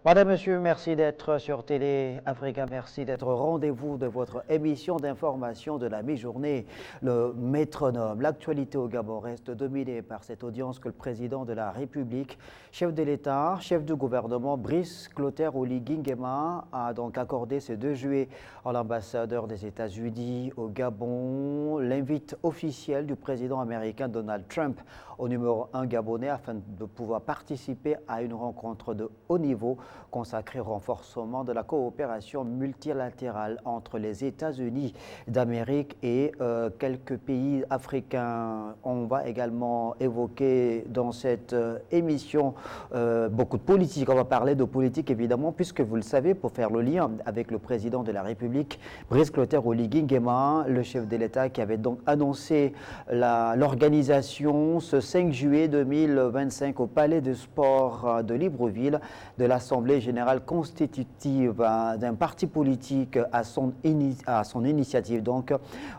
Madame, Monsieur, merci d'être sur Télé Africa, merci d'être au rendez-vous de votre émission d'information de la mi-journée, le métronome. L'actualité au Gabon reste dominée par cette audience que le président de la République, chef de l'État, chef du gouvernement, Brice Clotaire Oligui Nguema, a donc accordé ce 2 juillet à l'ambassadeur des États-Unis au Gabon l'invite officielle du président américain Donald Trump au numéro 1 gabonais afin de pouvoir participer à une rencontre de haut niveau consacré au renforcement de la coopération multilatérale entre les États-Unis d'Amérique et quelques pays africains. On va également évoquer dans cette émission beaucoup de politique. On va parler de politique évidemment, puisque vous le savez, pour faire le lien avec le président de la République, Brice Clotaire Oligui Nguema, le chef de l'État qui avait donc annoncé l'organisation ce 5 juillet 2025 au Palais de Sport de Libreville de l'Assemblée générale constitutive d'un parti politique à son initiative. Donc,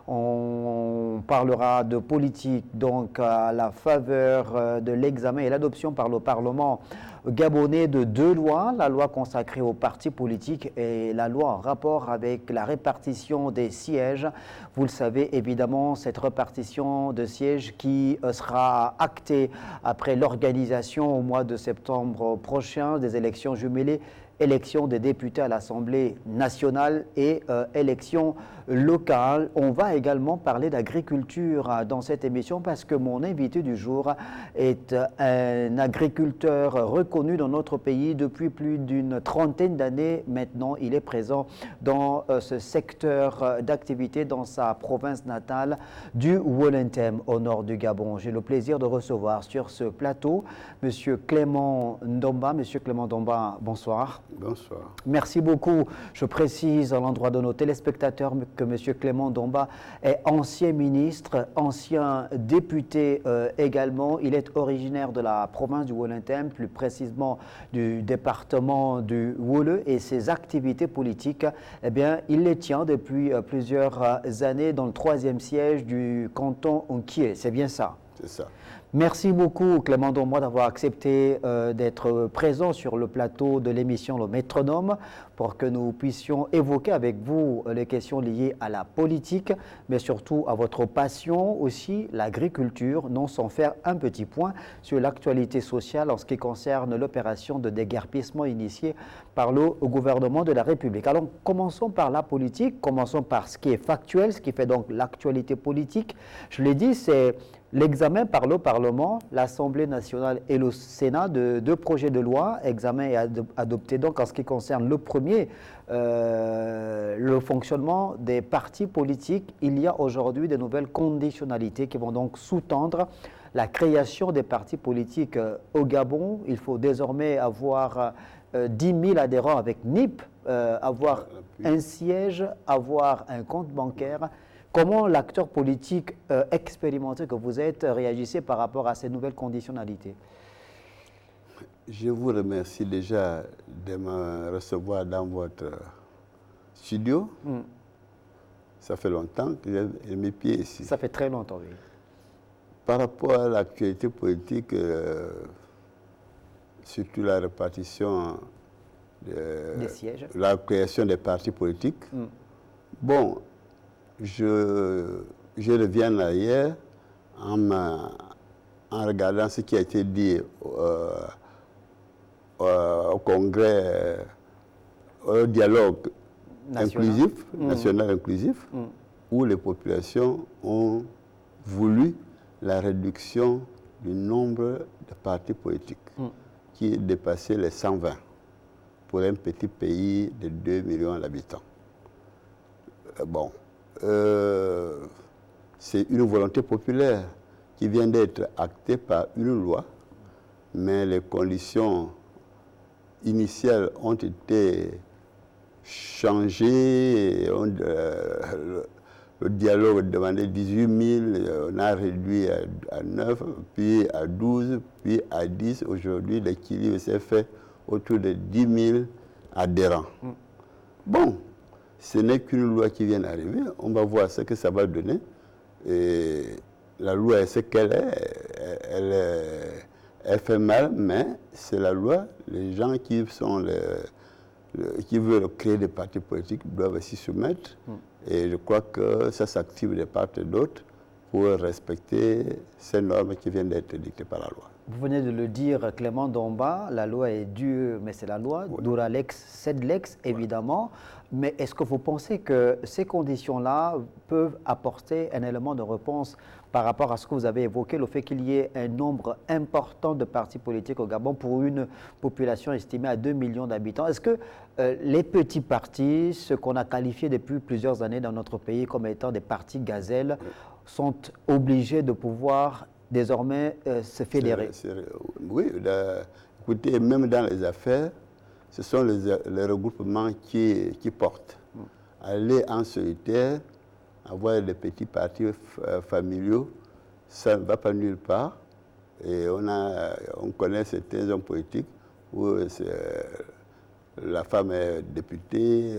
on parlera de politique donc à la faveur de l'examen et l'adoption par le Parlement gabonais de 2 lois, la loi consacrée aux partis politiques et la loi en rapport avec la répartition des sièges. Vous le savez évidemment, cette répartition de sièges qui sera actée après l'organisation au mois de septembre prochain des élections jumelées, élection des députés à l'Assemblée nationale et élections locales. On va également parler d'agriculture dans cette émission parce que mon invité du jour est un agriculteur reconnu dans notre pays depuis plus d'une trentaine d'années maintenant. Il est présent dans ce secteur d'activité dans sa province natale du Wollentem au nord du Gabon. J'ai le plaisir de recevoir sur ce plateau M. Clément Ndomba. Monsieur Clément Ndomba, bonsoir. Bonsoir. Merci beaucoup. Je précise à l'endroit de nos téléspectateurs que M. Clément Ndomba est ancien ministre, ancien député également. Il est originaire de la province du Wollentem, plus précisément du département du Wolle, et ses activités politiques, eh bien, il les tient depuis plusieurs années dans le 3e siège du canton Unkié. C'est bien ça? C'est ça. Merci beaucoup Clément Ndomba d'avoir accepté d'être présent sur le plateau de l'émission Le Métronome pour que nous puissions évoquer avec vous les questions liées à la politique, mais surtout à votre passion aussi, l'agriculture, non sans faire un petit point sur l'actualité sociale en ce qui concerne l'opération de déguerpissement initiée par le gouvernement de la République. Alors commençons par la politique, commençons par ce qui est factuel, ce qui fait donc l'actualité politique. Je l'ai dit, c'est l'examen par le Parlement, l'Assemblée nationale et le Sénat de 2 projets de loi, examen et adopté donc en ce qui concerne le premier, le fonctionnement des partis politiques. Il y a aujourd'hui de nouvelles conditionnalités qui vont donc sous-tendre la création des partis politiques au Gabon. Il faut désormais avoir 10 000 adhérents avec NIP, avoir un siège, avoir un compte bancaire. Comment l'acteur politique expérimenté que vous êtes réagissez par rapport à ces nouvelles conditionnalités? Je vous remercie déjà de me recevoir dans votre studio. Ça fait longtemps que j'ai mes pieds ici. Ça fait très longtemps, oui. Par rapport à l'actualité politique, surtout la répartition des sièges, la création des partis politiques, bon, je reviens en arrière en regardant ce qui a été dit au Congrès, au dialogue inclusif, national inclusif, où les populations ont voulu la réduction du nombre de partis politiques qui dépassait les 120 pour un petit pays de 2 millions d'habitants. Bon. C'est une volonté populaire qui vient d'être actée par une loi, mais les conditions initiales ont été changées. Le dialogue demandait 18 000, on a réduit à 9, puis à 12, puis à 10. Aujourd'hui, l'équilibre s'est fait autour de 10 000 adhérents. Bon. Ce n'est qu'une loi qui vient d'arriver. On va voir ce que ça va donner. Et la loi est ce qu'elle est. Elle fait mal, mais c'est la loi. Les gens qui veulent créer des partis politiques doivent aussi se soumettre. Et je crois que ça s'active de part et d'autre pour respecter ces normes qui viennent d'être dictées par la loi. Vous venez de le dire, Clément Domba, la loi est dure, mais c'est la loi. Oui. Dura lex, sed lex, évidemment. Mais est-ce que vous pensez que ces conditions-là peuvent apporter un élément de réponse par rapport à ce que vous avez évoqué, le fait qu'il y ait un nombre important de partis politiques au Gabon pour une population estimée à 2 millions d'habitants? Est-ce que les petits partis, ce qu'on a qualifié depuis plusieurs années dans notre pays comme étant des partis gazelles, sont obligés de pouvoir désormais se fédérer? Oui, écoutez, même dans les affaires, ce sont les regroupements qui portent. Aller en solitaire, avoir des petits partis familiaux, ça ne va pas nulle part. Et on connaît certains hommes politiques où la femme est députée,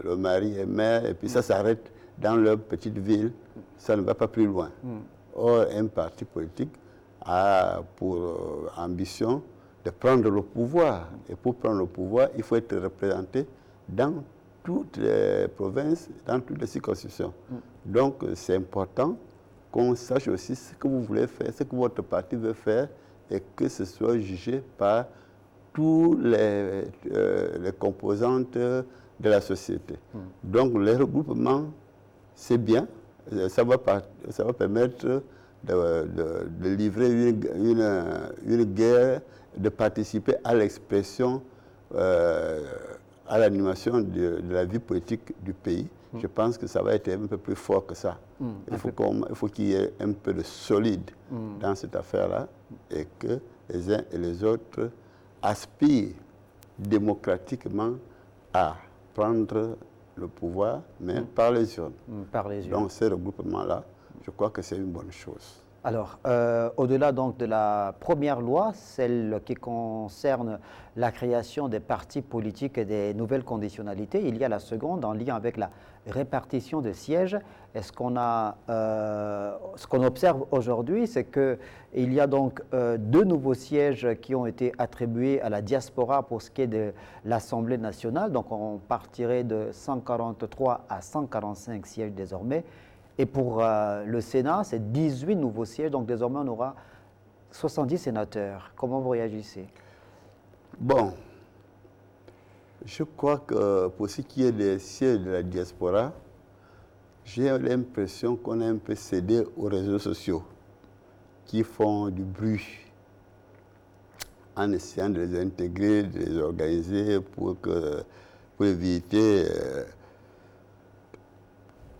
le mari est maire, et puis ça s'arrête dans leur petite ville, ça ne va pas plus loin. Or, un parti politique a pour ambition de prendre le pouvoir. Et pour prendre le pouvoir, il faut être représenté dans toutes les provinces, dans toutes les circonscriptions. Donc, c'est important qu'on sache aussi ce que vous voulez faire, ce que votre parti veut faire, et que ce soit jugé par tous les composantes de la société. Donc, les regroupements, c'est bien. Ça va permettre de livrer une guerre, de participer à l'expression, à l'animation de la vie politique du pays. Je pense que ça va être un peu plus fort que ça. Il faut qu'il y ait un peu de solide dans cette affaire-là et que les uns et les autres aspirent démocratiquement à prendre le pouvoir, mais par les urnes. Par les urnes. Donc, ces regroupements-là, je crois que c'est une bonne chose. Alors, au-delà donc de la première loi, celle qui concerne la création des partis politiques et des nouvelles conditionnalités, il y a la seconde en lien avec la répartition des sièges. Ce qu'on observe aujourd'hui, c'est qu'il y a donc 2 nouveaux sièges qui ont été attribués à la diaspora pour ce qui est de l'Assemblée nationale. Donc, on partirait de 143 à 145 sièges désormais. Et pour le Sénat, c'est 18 nouveaux sièges, donc désormais on aura 70 sénateurs. Comment vous réagissez? Bon, je crois que pour ce qui est des sièges de la diaspora, j'ai l'impression qu'on a un peu cédé aux réseaux sociaux qui font du bruit en essayant de les intégrer, de les organiser pour éviter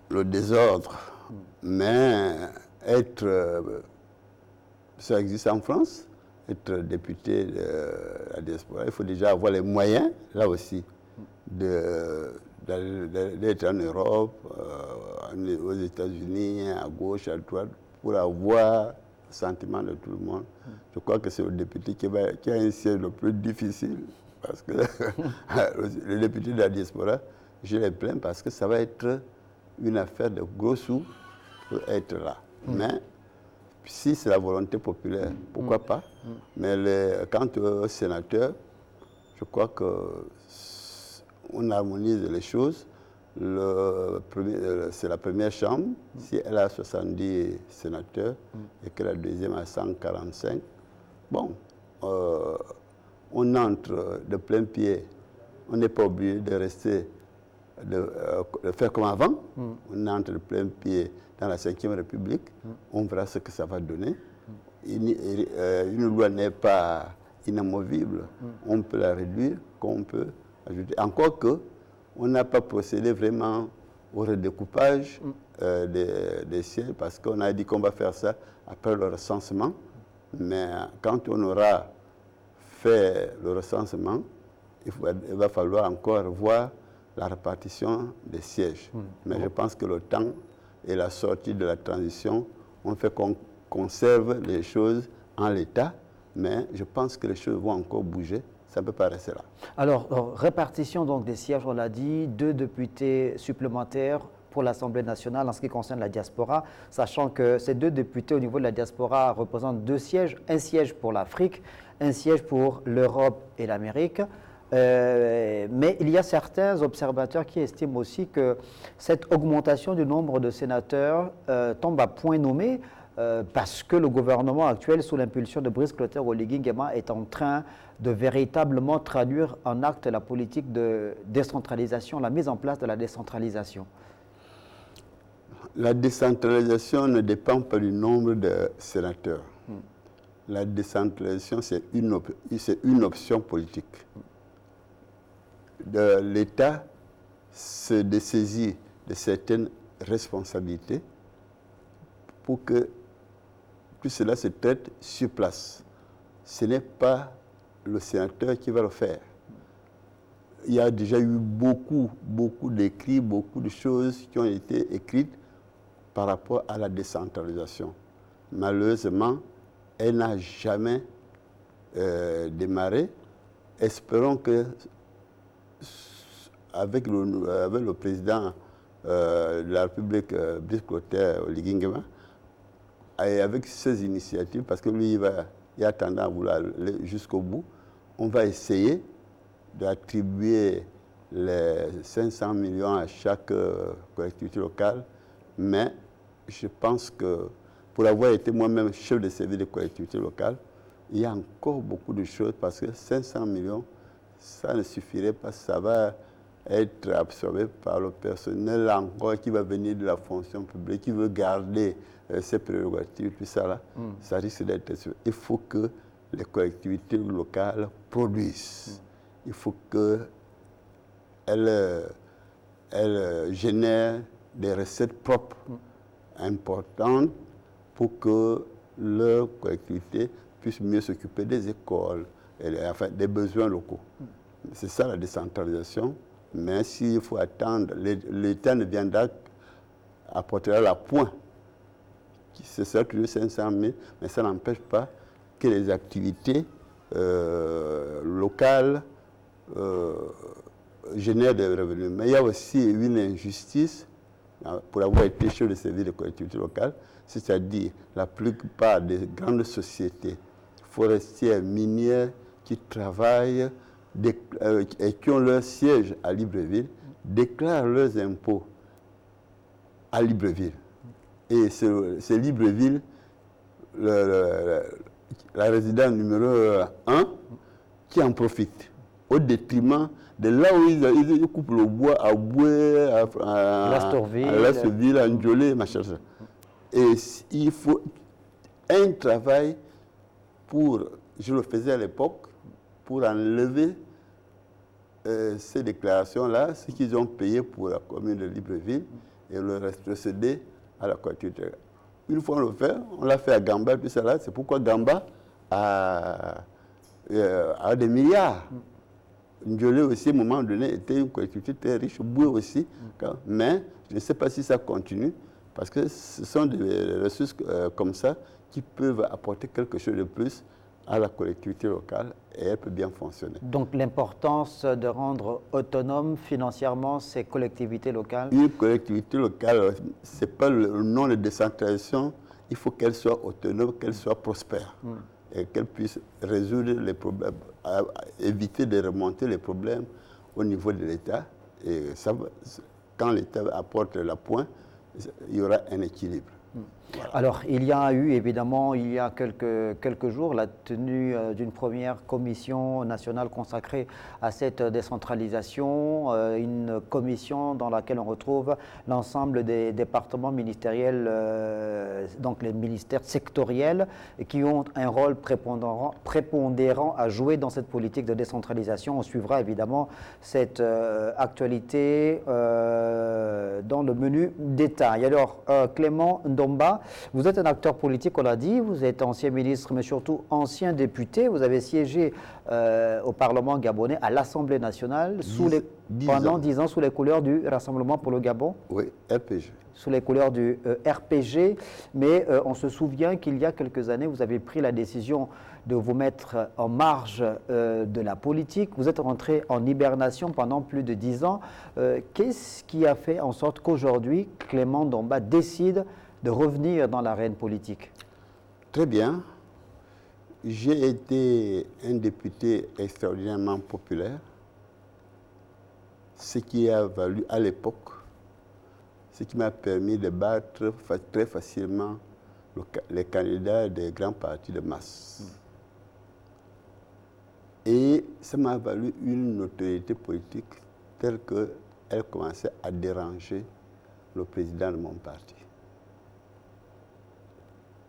le désordre. Mais ça existe en France, être député de la diaspora, il faut déjà avoir les moyens, là aussi, d'être en Europe, aux États-Unis, à gauche, à droite, pour avoir le sentiment de tout le monde. Je crois que c'est le député qui a un siège le plus difficile, parce que le député de la diaspora, je les plains parce que ça va être une affaire de gros sous pour être là. Mais si c'est la volonté populaire, pourquoi pas? Mais quant aux sénateurs, je crois qu'on harmonise les choses. C'est la première chambre, si elle a 70 sénateurs et que la deuxième a 145, bon, on entre de plein pied. On n'est pas obligé de rester de faire comme avant. On entre de plein pied dans la 5e République. On verra ce que ça va donner. Une loi n'est pas inamovible. On peut la réduire, qu'on peut ajouter. Encore que, on n'a pas procédé vraiment au redécoupage des sièges parce qu'on a dit qu'on va faire ça après le recensement. Mais quand on aura fait le recensement, il va falloir encore voir la répartition des sièges. Mais je pense que le temps et la sortie de la transition ont fait qu'on conserve les choses en l'état, mais je pense que les choses vont encore bouger. Ça ne peut pas rester là. Alors, répartition donc des sièges, on l'a dit, 2 députés supplémentaires pour l'Assemblée nationale en ce qui concerne la diaspora, sachant que ces 2 députés au niveau de la diaspora représentent 2 sièges, un siège pour l'Afrique, un siège pour l'Europe et l'Amérique. Mais il y a certains observateurs qui estiment aussi que cette augmentation du nombre de sénateurs tombe à point nommé parce que le gouvernement actuel, sous l'impulsion de Brice Clotaire Oligui Nguema, est en train de véritablement traduire en acte la politique de décentralisation, la mise en place de la décentralisation. La décentralisation ne dépend pas du nombre de sénateurs. La décentralisation, c'est une option politique. L'État se dessaisit de certaines responsabilités pour que tout cela se traite sur place. Ce n'est pas le sénateur qui va le faire. Il y a déjà eu beaucoup d'écrits, beaucoup de choses qui ont été écrites par rapport à la décentralisation. Malheureusement, elle n'a jamais démarré. Espérons que avec le président de la République, Brice Clotaire Oligui Nguema, et avec ces initiatives, parce que lui, il a tendance à vouloir aller jusqu'au bout, on va essayer d'attribuer les 500 millions à chaque collectivité locale, mais je pense que pour avoir été moi-même chef de service de collectivité locale, il y a encore beaucoup de choses parce que 500 millions, ça ne suffirait pas, ça va être absorbé par le personnel encore qui va venir de la fonction publique, qui veut garder ses prérogatives, tout ça là, ça risque d'être... Il faut que les collectivités locales produisent. Il faut qu'elles génèrent des recettes propres importantes pour que leur collectivité puisse mieux s'occuper des écoles, enfin des besoins locaux. C'est ça la décentralisation. Mais s'il faut attendre, l'État ne viendra apportera la pointe. C'est ça, toujours 500 000, mais ça n'empêche pas que les activités locales génèrent des revenus. Mais il y a aussi une injustice pour avoir été chef de service de collectivités locales, c'est-à-dire la plupart des grandes sociétés forestières, minières qui travaillent et qui ont leur siège à Libreville déclarent leurs impôts à Libreville. Et c'est Libreville, la résidence numéro 1, qui en profite, au détriment de là où ils coupent le bois à Boué, à Lastoville, à Ndjolé, machin. Et il faut un travail pour, je le faisais à l'époque, pour enlever ces déclarations-là, ce qu'ils ont payé pour la commune de Libreville, et le rétrocéder à la collectivité. Une fois on le fait, on l'a fait à Gamba, puis ça là, c'est pourquoi Gamba a des milliards. Ndjolé aussi, à un moment donné, était une collectivité très riche, Boué aussi, mais je ne sais pas si ça continue, parce que ce sont des ressources comme ça qui peuvent apporter quelque chose de plus à la collectivité locale et elle peut bien fonctionner. Donc l'importance de rendre autonomes financièrement ces collectivités locales? Une collectivité locale, ce n'est pas le nom de décentralisation, il faut qu'elle soit autonome, qu'elle soit prospère et qu'elle puisse résoudre les problèmes, éviter de remonter les problèmes au niveau de l'État. Et ça, quand l'État apporte la pointe, il y aura un équilibre. Voilà. Alors, il y a eu évidemment, il y a quelques jours, la tenue d'une première commission nationale consacrée à cette décentralisation, une commission dans laquelle on retrouve l'ensemble des départements ministériels, donc les ministères sectoriels, qui ont un rôle prépondérant à jouer dans cette politique de décentralisation. On suivra évidemment cette actualité dans le menu détail. Alors, Clément Ndomba, Ndomba. Vous êtes un acteur politique, on l'a dit, vous êtes ancien ministre, mais surtout ancien député. Vous avez siégé au Parlement gabonais, à l'Assemblée nationale, pendant 10 ans, sous les couleurs du Rassemblement pour le Gabon. Oui, RPG. Sous les couleurs du RPG, mais on se souvient qu'il y a quelques années, vous avez pris la décision de vous mettre en marge de la politique. Vous êtes rentré en hibernation pendant plus de 10 ans. Qu'est-ce qui a fait en sorte qu'aujourd'hui, Clément Ndomba décide de revenir dans l'arène politique? Très bien. J'ai été un député extraordinairement populaire, ce qui a valu à l'époque, ce qui m'a permis de battre très facilement les candidats des grands partis de masse. Et ça m'a valu une notoriété politique telle qu'elle commençait à déranger le président de mon parti.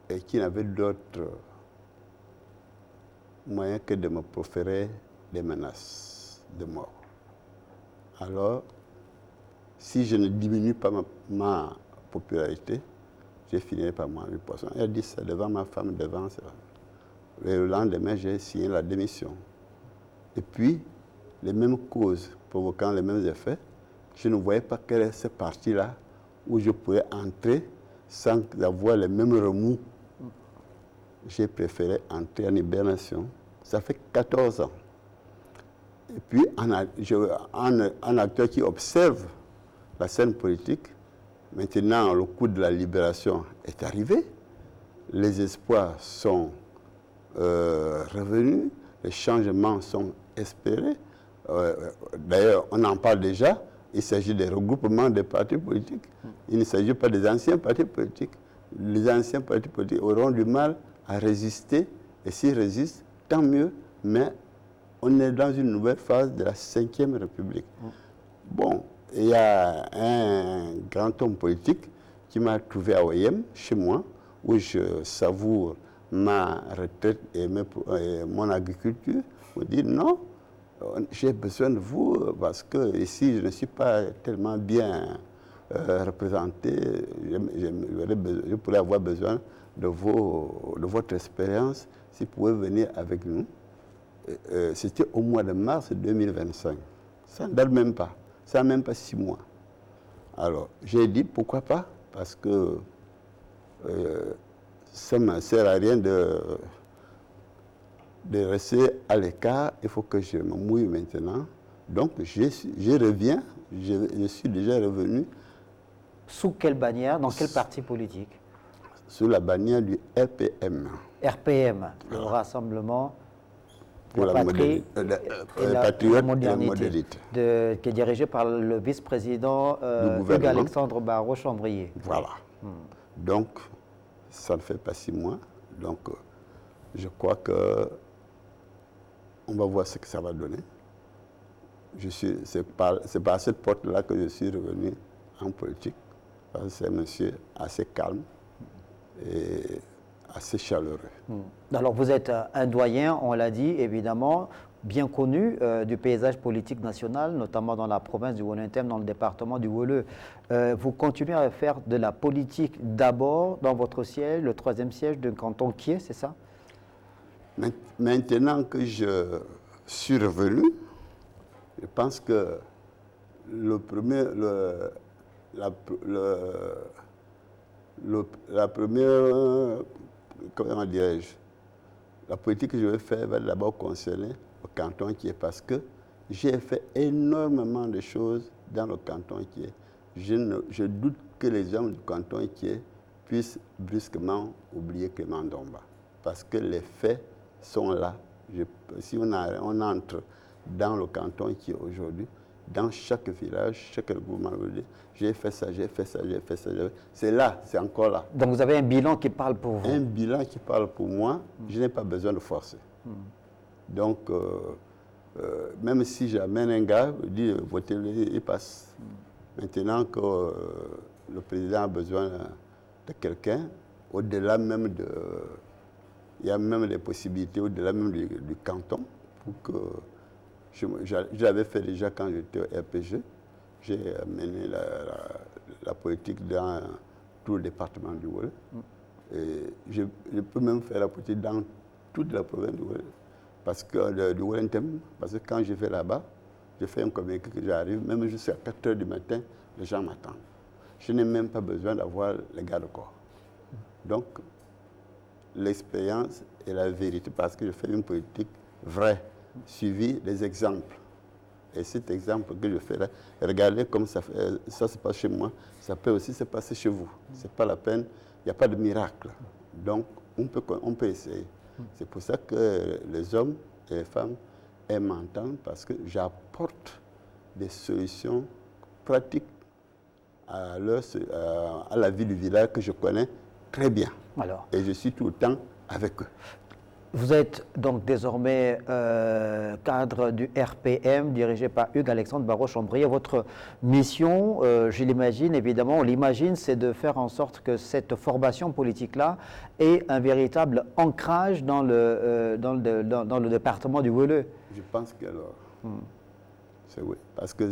Et qui n'avait d'autre moyen que de me proférer des menaces de mort. Alors, si je ne diminue pas ma popularité, je finirai par moi le poisson. Elle a dit ça devant ma femme, devant ça. Le lendemain, j'ai signé la démission. Et puis, les mêmes causes provoquant les mêmes effets, je ne voyais pas quel est ce parti-là où je pourrais entrer sans avoir les mêmes remous. J'ai préféré entrer en hibernation. Ça fait 14 ans. Et puis, un acteur qui observe la scène politique, maintenant, le coup de la libération est arrivé. Les espoirs sont revenus. Les changements sont espérés. D'ailleurs, on en parle déjà. Il s'agit des regroupements des partis politiques. Il ne s'agit pas des anciens partis politiques. Les anciens partis politiques auront du mal à résister. Et s'ils résistent, tant mieux. Mais on est dans une nouvelle phase de la 5e République. Bon, il y a un grand homme politique qui m'a trouvé à OIM, chez moi, où je savoure ma retraite et mon agriculture. On dit non, j'ai besoin de vous parce que ici je ne suis pas tellement bien représenté. Je pourrais avoir besoin de votre expérience si vous pouvez venir avec nous. C'était au mois de mars 2025. Ça ne date même pas. Ça n'a même pas 6 mois. Alors, j'ai dit pourquoi pas, parce que ça ne me sert à rien de rester à l'écart. Il faut que je me mouille maintenant. Donc, je reviens. Je suis déjà revenu. Sous quelle bannière? Dans quel parti politique? Sous la bannière du RPM. RPM, le Rassemblement pour la patrie et la modernité, qui est dirigé par le vice-président Hugues-Alexandre Barrot-Chambrier. Voilà. Donc, ça ne fait pas 6 mois. Donc, je crois que on va voir ce que ça va donner. C'est par cette porte-là que je suis revenu en politique. Parce que c'est un monsieur assez calme et assez chaleureux. Alors vous êtes un doyen, on l'a dit, évidemment, bien connu du paysage politique national, notamment dans la province du Wollo-Ntem, dans le département du Wollo. Vous continuez à faire de la politique d'abord dans votre siège, le 3e siège de canton Kié, c'est ça? Maintenant que je suis revenu, je pense que la première, comment dirais-je, la politique que je vais faire va d'abord concerner le canton qui est, parce que j'ai fait énormément de choses dans le canton qui est. Je doute que les gens du canton qui est puissent brusquement oublier Clément Ndomba, parce que les faits sont là. Si on entre dans le canton qui est aujourd'hui, dans chaque village, chaque regroupement, j'ai fait ça, j'ai fait ça, j'ai fait ça. C'est là, c'est encore là. Donc vous avez un bilan qui parle pour vous? Un bilan qui parle pour moi, je n'ai pas besoin de forcer. Donc, même si j'amène un gars, je dis votez-le, il passe. Maintenant que le président a besoin de quelqu'un, au-delà même de... Il y a même des possibilités au-delà même du canton pour que... Je l'avais fait déjà quand j'étais au RPG. J'ai mené la politique dans tout le département du Wolof. Et je peux même faire la politique dans toute la province du Wolof. Parce que du Wolontem, parce que quand je vais là-bas, je fais un communiqué que j'arrive, même jusqu'à 4 h du matin, les gens m'attendent. Je n'ai même pas besoin d'avoir les gardes-corps. Donc, l'expérience est la vérité, parce que je fais une politique vraie, suivie des exemples. Et cet exemple que je fais là, regardez comme ça se passe chez moi, ça peut aussi se passer chez vous. Ce n'est pas la peine, il n'y a pas de miracle. Donc, on peut essayer. C'est pour ça que les hommes et les femmes aiment m'entendre, parce que j'apporte des solutions pratiques à la vie du village que je connais très bien. Alors, et je suis tout le temps avec eux. Vous êtes donc désormais cadre du RPM, dirigé par Hugues Alexandre Barraud-Chambrier. Votre mission, je l'imagine, évidemment, on l'imagine, c'est de faire en sorte que cette formation politique-là ait un véritable ancrage dans le département du Wolof. Je pense que alors, c'est oui. Parce que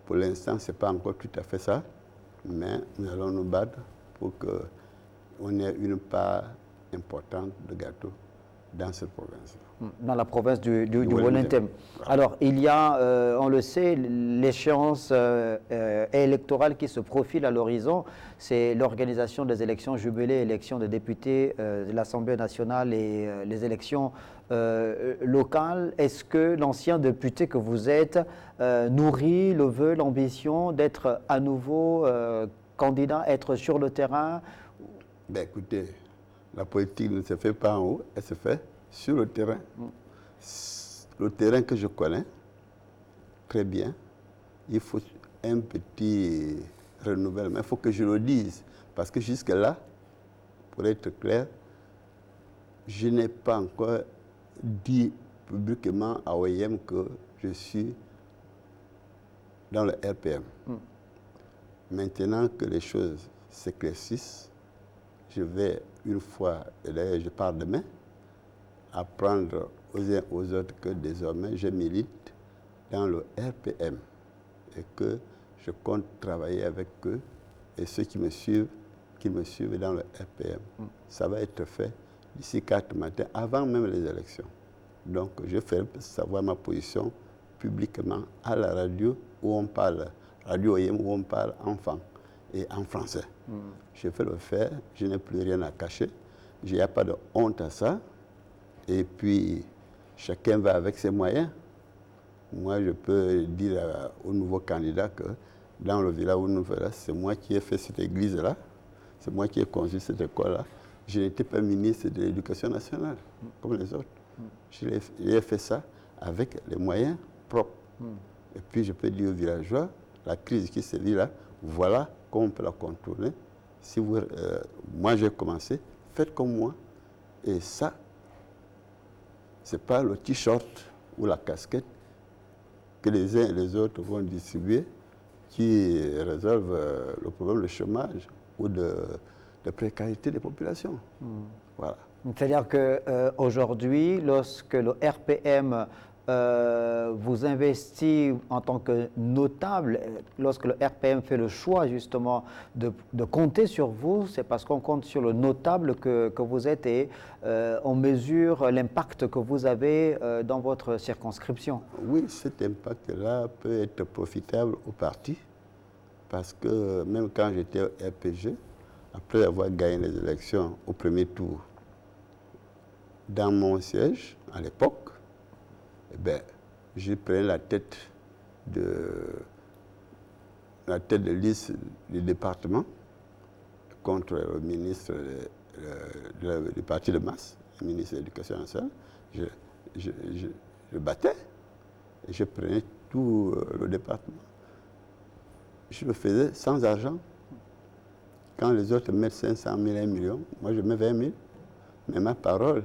pour l'instant, ce n'est pas encore tout à fait ça, mais nous allons nous battre pour qu'on ait une part importante de gâteau dans cette province. Dans la province du Wolontem. Alors, il y a, on le sait, l'échéance électorale qui se profile à l'horizon. C'est l'organisation des élections jubilées, élections de députés de l'Assemblée nationale et les élections locales. Est-ce que l'ancien député que vous êtes nourrit le vœu, l'ambition d'être à nouveau candidat, être sur le terrain? Ben, écoutez, la politique ne se fait pas en haut, elle se fait sur le terrain. Le terrain que je connais très bien, il faut un petit renouvellement. Il faut que je le dise, parce que jusque-là, pour être clair, je n'ai pas encore dit publiquement à OIM que je suis dans le RPM. Maintenant que les choses s'éclaircissent, je vais une fois, et d'ailleurs je pars demain, apprendre aux uns aux autres que désormais je milite dans le RPM et que je compte travailler avec eux et ceux qui me suivent dans le RPM. Ça va être fait d'ici 4 matins, avant même les élections. Donc je fais savoir ma position publiquement à la radio où on parle, radio OIM où on parle enfant et en français. Je vais le faire, je n'ai plus rien à cacher, il n'y a pas de honte à ça. Et puis, chacun va avec ses moyens. Moi, je peux dire au nouveau candidat que dans le village où nous sommes, c'est moi qui ai fait cette église-là, c'est moi qui ai construit cette école-là. Je n'étais pas ministre de l'Éducation nationale, comme les autres. J'ai fait ça avec les moyens propres. Et puis, je peux dire aux villageois, la crise qui se vit là, voilà comment on peut la contourner. Si vous, moi, j'ai commencé, faites comme moi. Et ça, ce n'est pas le t-shirt ou la casquette que les uns et les autres vont distribuer qui résolvent le problème du chômage ou de précarité des populations. Voilà. C'est-à-dire qu'aujourd'hui, lorsque le RPM vous investit en tant que notable, lorsque le RPM fait le choix justement de compter sur vous, c'est parce qu'on compte sur le notable que vous êtes et on mesure l'impact que vous avez dans votre circonscription. Oui, cet impact-là peut être profitable au parti parce que même quand j'étais au RPG, après avoir gagné les élections au premier tour, dans mon siège à l'époque, eh bien, je prenais la tête de liste du département contre le ministre du parti de masse, le ministre de l'Éducation nationale. Je battais et je prenais tout le département. Je le faisais sans argent. Quand les autres mettent 500 000, 1 million, moi je mets 20 000. Mais ma parole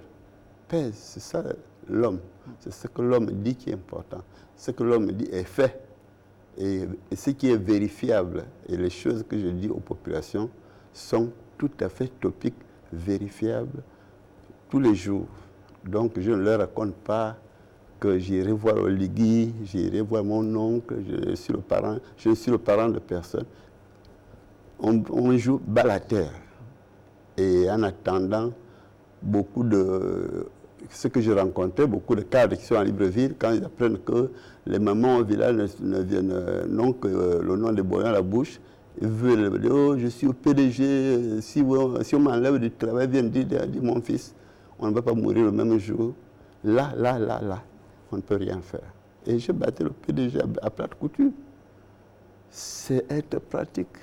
pèse, c'est ça l'homme. C'est ce que l'homme dit qui est important. Ce que l'homme dit est fait. Et ce qui est vérifiable, et les choses que je dis aux populations sont tout à fait topiques, vérifiables tous les jours. Donc je ne leur raconte pas que j'irai voir Oligui, j'irai voir mon oncle, je suis le parent de personne. on joue balle à terre. Et en attendant, beaucoup de... Ce que j'ai rencontré, beaucoup de cadres qui sont à Libreville, quand ils apprennent que les mamans au village n'ont que le nom de Boyan à la bouche, ils veulent dire, oh, je suis au PDG, si on m'enlève du travail, viens dire mon fils, on ne va pas mourir le même jour. Là, on ne peut rien faire. Et j'ai battu le PDG à plate couture. C'est être pratique.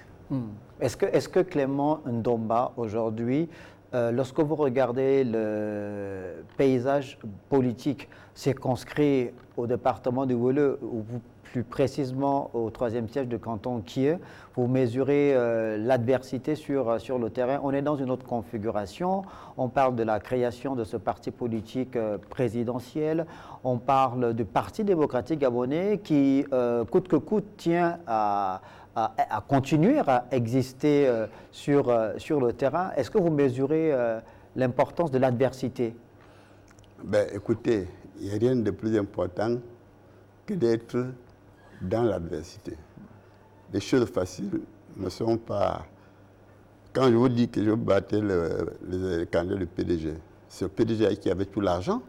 Est-ce que Clément Ndomba, aujourd'hui, lorsque vous regardez le paysage politique circonscrit au département du Wouleu, ou plus précisément au 3e siège de canton Kiev, vous mesurez l'adversité sur le terrain. On est dans une autre configuration. On parle de la création de ce parti politique présidentiel. On parle du Parti démocratique gabonais qui, coûte que coûte, tient à continuer à exister sur le terrain. Est-ce que vous mesurez l'importance de l'adversité? Ben, écoutez, il n'y a rien de plus important que d'être dans l'adversité. Les choses faciles ne sont pas... Quand je vous dis que je battais les candidats du PDG, c'est le PDG qui avait tout l'argent,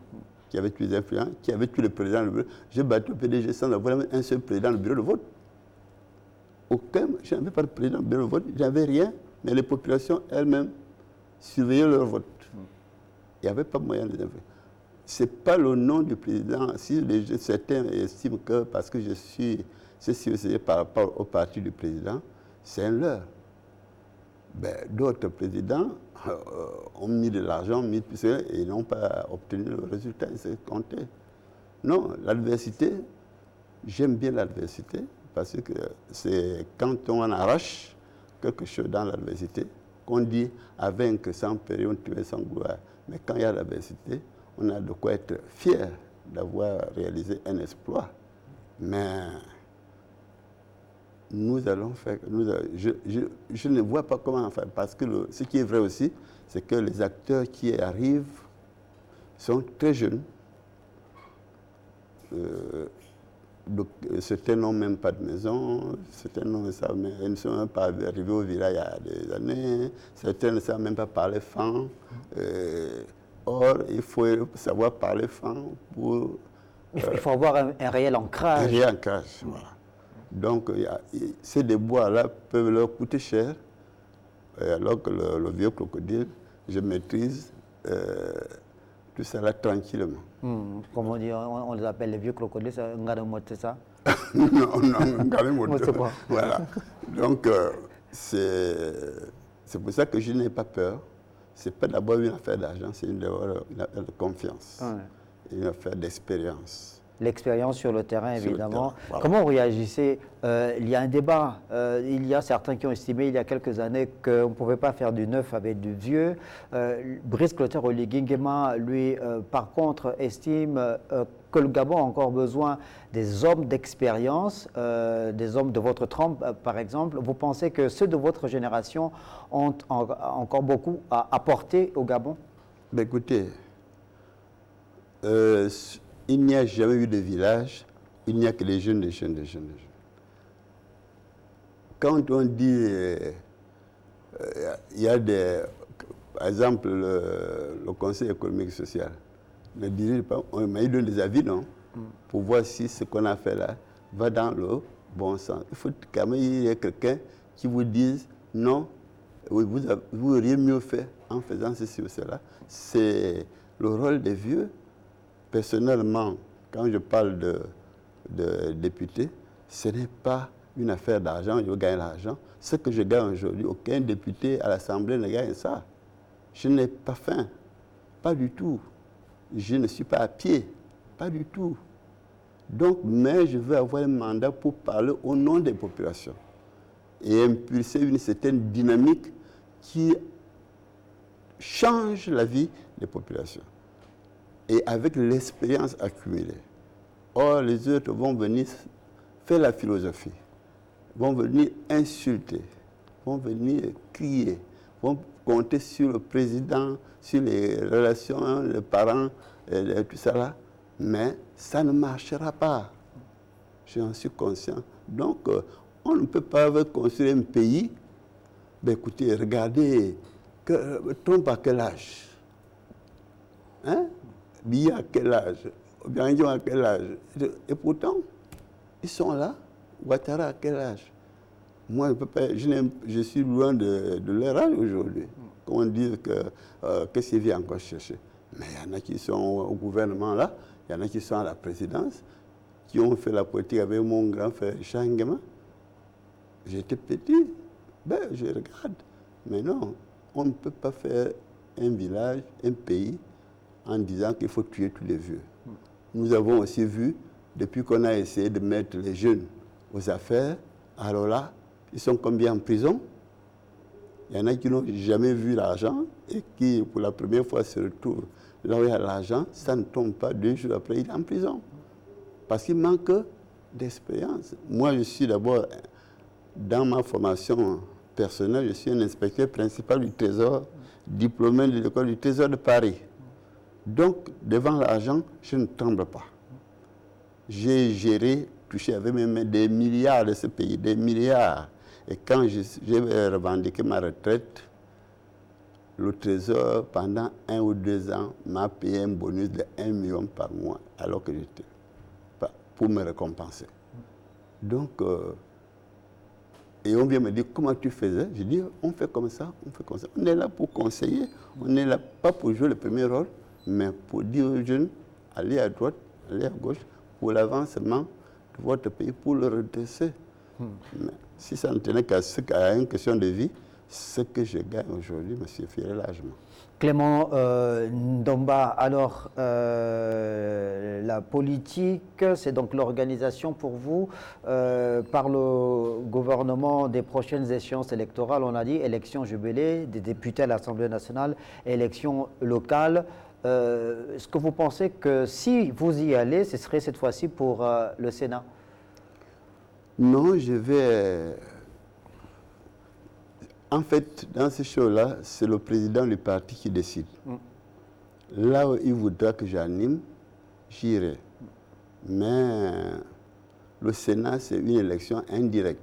qui avait tous les influents, qui avait tous les présidents du bureau. J'ai battu le PDG sans avoir un seul président du bureau de vote. Aucun, je n'avais pas de président du bureau de vote, je n'avais rien, mais les populations elles-mêmes surveillaient leur vote. Il n'y avait pas moyen de les influer. Ce n'est pas le nom du président. Si certains estiment que parce que je suis ceci par rapport au parti du président, c'est un leurre. Ben, d'autres présidents ont mis de l'argent, et n'ont pas obtenu le résultat, c'est compté. Non, l'adversité, j'aime bien l'adversité, parce que c'est quand on arrache quelque chose dans l'adversité, qu'on dit à vaincre sans péril, tuer sans gloire. Mais quand il y a l'adversité, on a de quoi être fier d'avoir réalisé un exploit. Mais nous allons faire... je ne vois pas comment faire, parce que ce qui est vrai aussi, c'est que les acteurs qui arrivent sont très jeunes. Certains n'ont même pas de maison, certains ils ne sont même pas arrivés au village il y a des années, certains ne savent même pas parler fan. Or, il faut savoir parler fan pour... il faut avoir un réel ancrage. Un réel ancrage, voilà. Donc, ces déboires-là peuvent leur coûter cher, alors que le vieux crocodile, je maîtrise tout ça là tranquillement. Comment on dit, on les appelle les vieux crocodiles, c'est ça? Non, c'est quoi? Voilà. Donc, c'est pour ça que je n'ai pas peur. Ce n'est pas d'abord une affaire d'argent, c'est une affaire de confiance, une affaire d'expérience. L'expérience sur le terrain, évidemment. Voilà. Comment vous réagissez? Il y a un débat. Il y a certains qui ont estimé il y a quelques années qu'on ne pouvait pas faire du neuf avec du vieux. Brice Clotaire Oligui Nguema, lui, par contre, estime que le Gabon a encore besoin des hommes d'expérience, des hommes de votre trempe, par exemple. Vous pensez que ceux de votre génération ont encore beaucoup à apporter au Gabon? Ben écoutez, il n'y a jamais eu de village, il n'y a que les jeunes, les jeunes, les jeunes, les jeunes. Quand on dit, il y a des, par exemple, le Conseil économique et social ne dirige pas, il donne des avis, non, pour voir si ce qu'on a fait là va dans le bon sens. Il faut quand même qu'il y ait quelqu'un qui vous dise, non, vous auriez mieux fait en faisant ceci ou cela. C'est le rôle des vieux. Personnellement, quand je parle de député, ce n'est pas une affaire d'argent, je gagne l'argent. Ce que je gagne aujourd'hui, aucun député à l'Assemblée ne gagne ça. Je n'ai pas faim, pas du tout. Je ne suis pas à pied, pas du tout. Donc, mais je veux avoir un mandat pour parler au nom des populations et impulser une certaine dynamique qui change la vie des populations. Et avec l'expérience accumulée. Or, les autres vont venir faire la philosophie, vont venir insulter, vont venir crier, vont compter sur le président, sur les relations, les parents, et tout ça là. Mais ça ne marchera pas. J'en suis conscient. Donc, on ne peut pas construire un pays Ben écoutez, regardez, Trump à quel âge? Hein? Biya à quel âge? Obianjo à quel âge? Et pourtant, ils sont là. Ouattara à quel âge? Moi, je suis loin de leur âge aujourd'hui. Comment dire qu'est-ce qu'ils viennent encore chercher? Mais il y en a qui sont au gouvernement là, il y en a qui sont à la présidence, qui ont fait la politique avec mon grand frère Richard Nguema. J'étais petit, ben je regarde. Mais non, on ne peut pas faire un village, un pays, en disant qu'il faut tuer tous les vieux. Nous avons aussi vu, depuis qu'on a essayé de mettre les jeunes aux affaires, alors là, ils sont combien en prison? Il y en a qui n'ont jamais vu l'argent et qui, pour la première fois, se retrouvent là où il y a l'argent, ça ne tombe pas 2 jours après, il est en prison. Parce qu'il manque d'expérience. Moi, je suis d'abord, dans ma formation personnelle, je suis un inspecteur principal du Trésor, diplômé de l'école du Trésor de Paris. Donc, devant l'argent, je ne tremble pas. J'ai géré, touché avec mes mains des milliards de ce pays, des milliards. Et quand j'ai revendiqué ma retraite, le Trésor, pendant 1 ou 2 ans, m'a payé un bonus de 1 million par mois, alors que j'étais pour me récompenser. Donc, et on vient me dire, comment tu faisais? Je dis, on fait comme ça, on fait comme ça. On est là pour conseiller, on n'est là pas pour jouer le premier rôle, mais pour dire aux jeunes, allez à droite, allez à gauche, pour l'avancement de votre pays, pour le redresser. Mais si ça ne tenait qu'à une question de vie, ce que je gagne aujourd'hui me suffirait largement. Clément Ndomba, alors la politique, c'est donc l'organisation pour vous par le gouvernement des prochaines échéances électorales, on a dit élections jubilées, des députés à l'Assemblée nationale, élections locales. Est-ce que vous pensez que si vous y allez, ce serait cette fois-ci pour le Sénat? Non, je vais... En fait, dans ces choses-là, c'est le président du parti qui décide. Là où il voudra que j'anime, j'irai. Mais le Sénat, c'est une élection indirecte.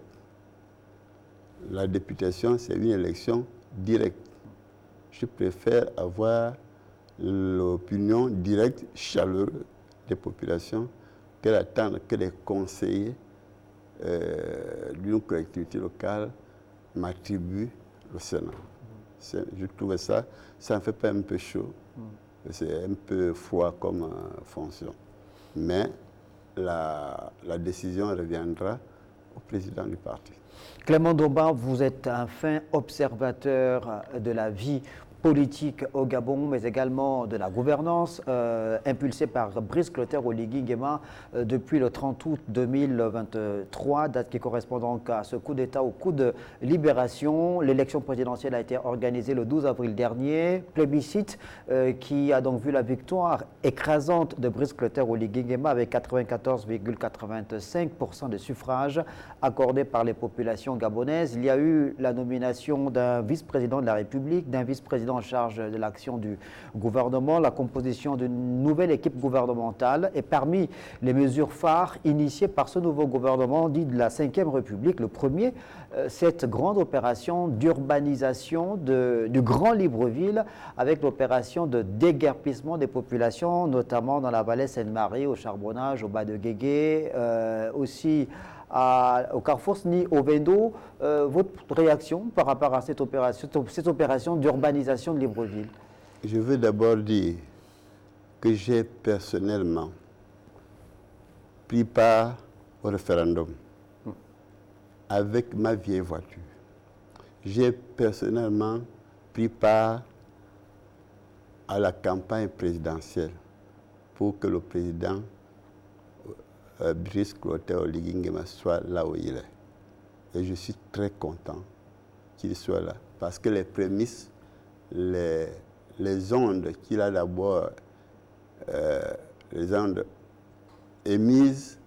La députation, c'est une élection directe. Je préfère avoir l'opinion directe, chaleureuse des populations, que d'attendre que les conseillers d'une collectivité locale m'attribuent le Sénat. Je trouve ça ne fait pas un peu chaud, c'est un peu froid comme fonction. Mais la décision reviendra au président du parti. Clément Ndomba, vous êtes un fin observateur de la vie politique au Gabon, mais également de la gouvernance, impulsée par Brice Clotaire Oligui Nguema depuis le 30 août 2023, date qui correspond donc à ce coup d'État, au coup de libération. L'élection présidentielle a été organisée le 12 avril dernier, plébiscite qui a donc vu la victoire écrasante de Brice Clotaire Oligui Nguema avec 94,85% des suffrages accordés par les populations gabonaises. Il y a eu la nomination d'un vice-président de la République, d'un vice-président en charge de l'action du gouvernement, la composition d'une nouvelle équipe gouvernementale. Et parmi les mesures phares initiées par ce nouveau gouvernement dit de la Ve République, le premier, cette grande opération d'urbanisation du Grand Libreville avec l'opération de déguerpissement des populations, notamment dans la vallée Seine-Marie, au Charbonnage, au Bas de Guégué, aussi au Carrefour Sni, au Vendo. Votre réaction par rapport à cette opération d'urbanisation de Libreville? Je veux d'abord dire que j'ai personnellement pris part au référendum avec ma vieille voiture. J'ai personnellement pris part à la campagne présidentielle pour que le président Brice Clotaire Oligui Nguema soit là où il est. Et je suis très content qu'il soit là. Parce que les prémices, les ondes qu'il a d'abord, les ondes émises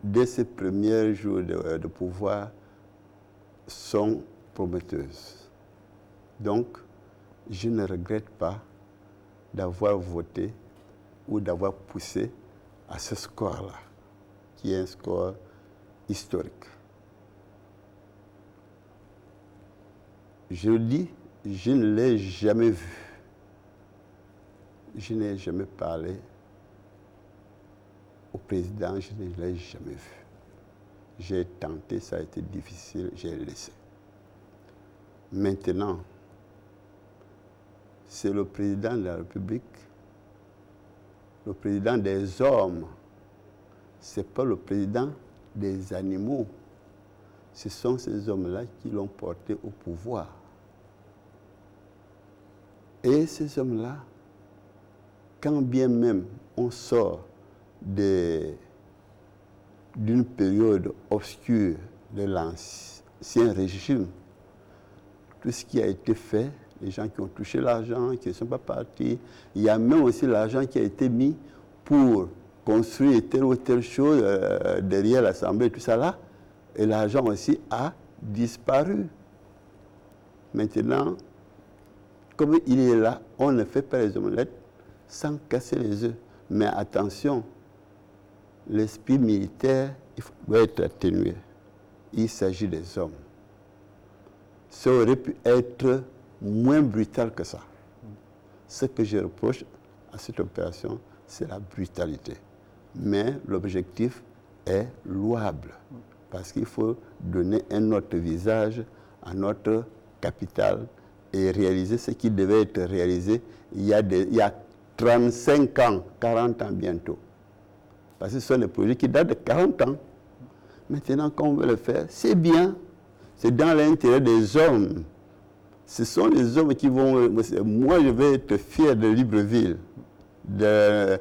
dès ses premiers jours de pouvoir sont prometteuses. Donc, je ne regrette pas d'avoir voté ou d'avoir poussé à ce score-là, qui est un score historique. je le dis, je ne l'ai jamais vu. Je n'ai jamais parlé au président, je ne l'ai jamais vu. J'ai tenté, ça a été difficile, j'ai laissé. Maintenant, c'est le président de la République, le président des hommes. Ce n'est pas le président des animaux. Ce sont ces hommes-là qui l'ont porté au pouvoir. Et ces hommes-là, quand bien même on sort d'une période obscure de l'ancien régime, tout ce qui a été fait, les gens qui ont touché l'argent, qui ne sont pas partis, il y a même aussi l'argent qui a été mis pour construire telle ou telle chose derrière l'Assemblée, tout ça là, et l'argent aussi a disparu. Maintenant, comme il est là, on ne fait pas les omelettes sans casser les œufs. Mais attention, l'esprit militaire doit être atténué. Il s'agit des hommes. Ça aurait pu être moins brutal que ça. Ce que je reproche à cette opération, c'est la brutalité. Mais l'objectif est louable. Parce qu'il faut donner un autre visage à notre capitale et réaliser ce qui devait être réalisé il y a 35 ans, 40 ans bientôt. Parce que ce sont des projets qui datent de 40 ans. Maintenant, quand on veut le faire, c'est bien. C'est dans l'intérêt des hommes. Ce sont les hommes qui vont... Moi, je vais être fier de Libreville, de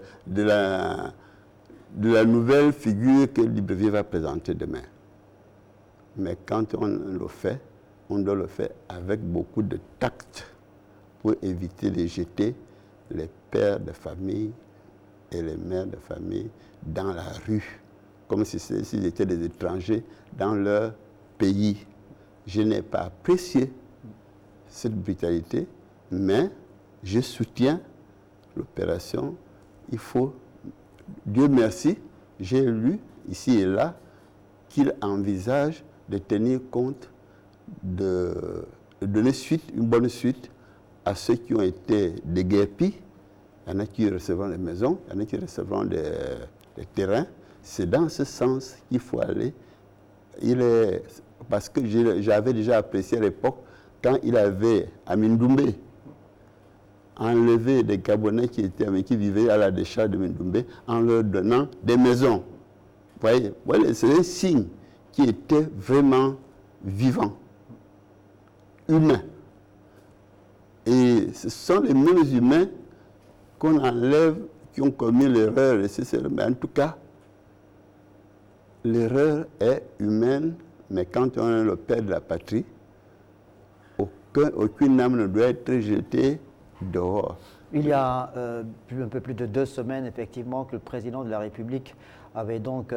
la nouvelle figure que Libreville va présenter demain. Mais quand on le fait, on doit le faire avec beaucoup de tact pour éviter de jeter les pères de famille et les mères de famille dans la rue, comme s'ils étaient des étrangers dans leur pays. Je n'ai pas apprécié cette brutalité, mais je soutiens l'opération. Il faut, Dieu merci, j'ai lu ici et là qu'il envisage de tenir compte, de donner une bonne suite à ceux qui ont été déguerpis. Il y en a qui recevront des maisons, il y en a qui recevront des terrains. C'est dans ce sens qu'il faut aller. Parce que j'avais déjà apprécié à l'époque, quand il avait, à Mindoumbé, enlevé des Gabonais qui vivaient à la décharge de Mindoumbé en leur donnant des maisons. Vous voyez, c'est un signe qui était vraiment vivant, humain. Et ce sont les mêmes humains qu'on enlève, qui ont commis l'erreur. Mais en tout cas, l'erreur est humaine, mais quand on est le père de la patrie, aucune âme ne doit être jetée dehors. Il y a un peu plus de 2 semaines, effectivement, que le président de la République avait donc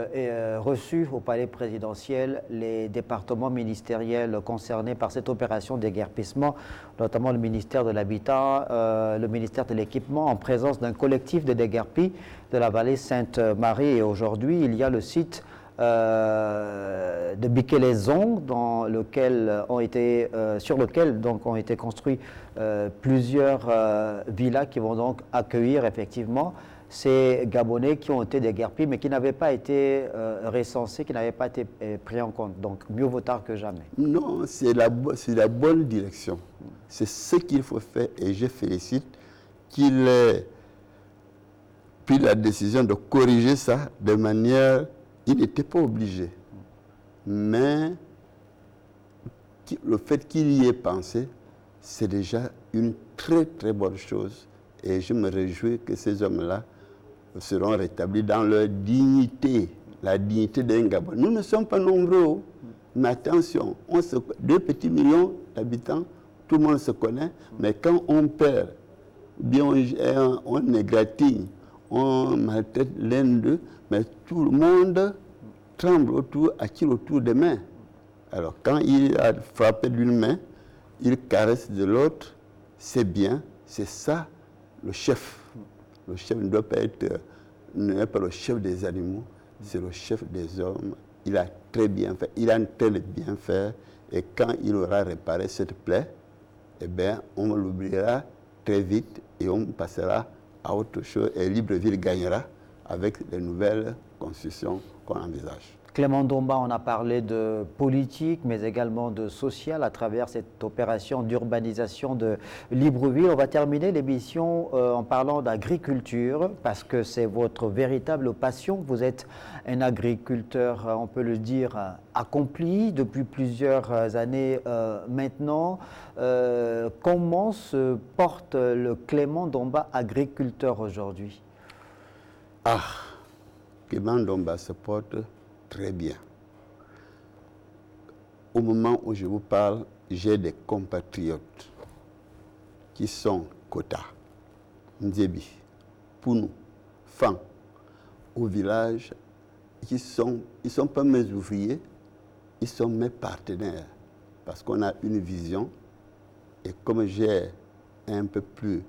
reçu au palais présidentiel les départements ministériels concernés par cette opération déguerpissement, notamment le ministère de l'Habitat, le ministère de l'Équipement, en présence d'un collectif de déguerpis de la vallée Sainte-Marie. Et aujourd'hui, il y a le site de Biquelaison sur lequel donc ont été construits plusieurs villas qui vont donc accueillir effectivement ces Gabonais qui ont été déguerpis mais qui n'avaient pas été recensés, qui n'avaient pas été pris en compte. Donc mieux vaut tard que jamais. Non, c'est la bonne direction. C'est ce qu'il faut faire et je félicite qu'il ait pris la décision de corriger ça de manière... Il n'était pas obligé. Mais le fait qu'il y ait pensé, c'est déjà une très très bonne chose. Et je me réjouis que ces hommes-là seront rétablis dans leur dignité, la dignité d'un Gabon. Nous ne sommes pas nombreux, mais attention, 2 petits millions d'habitants, tout le monde se connaît, mais quand on perd, bien on égratigne, on maltraite l'un d'eux, mais tout le monde tremble autour des mains. Alors quand il a frappé d'une main, il caresse de l'autre, c'est bien, c'est ça le chef. Le chef ne doit pas être, n'est pas le chef des animaux, c'est le chef des hommes. Il a très bien fait, il a en train de bien faire, et quand il aura réparé cette plaie, eh bien, on l'oubliera très vite et on passera à autre chose. Et Libreville gagnera avec les nouvelles constructions qu'on envisage. Clément Ndomba, on a parlé de politique, mais également de social à travers cette opération d'urbanisation de Libreville. On va terminer l'émission en parlant d'agriculture, parce que c'est votre véritable passion. Vous êtes un agriculteur, on peut le dire, accompli depuis plusieurs années maintenant. Comment se porte le Clément Ndomba agriculteur aujourd'hui? Clément Ndomba se porte très bien. Au moment où je vous parle, j'ai des compatriotes qui sont Kota, Ndjebi, Pounou, Fan, au village. Ils sont pas mes ouvriers, ils sont mes partenaires. Parce qu'on a une vision. Et comme j'ai un peu plus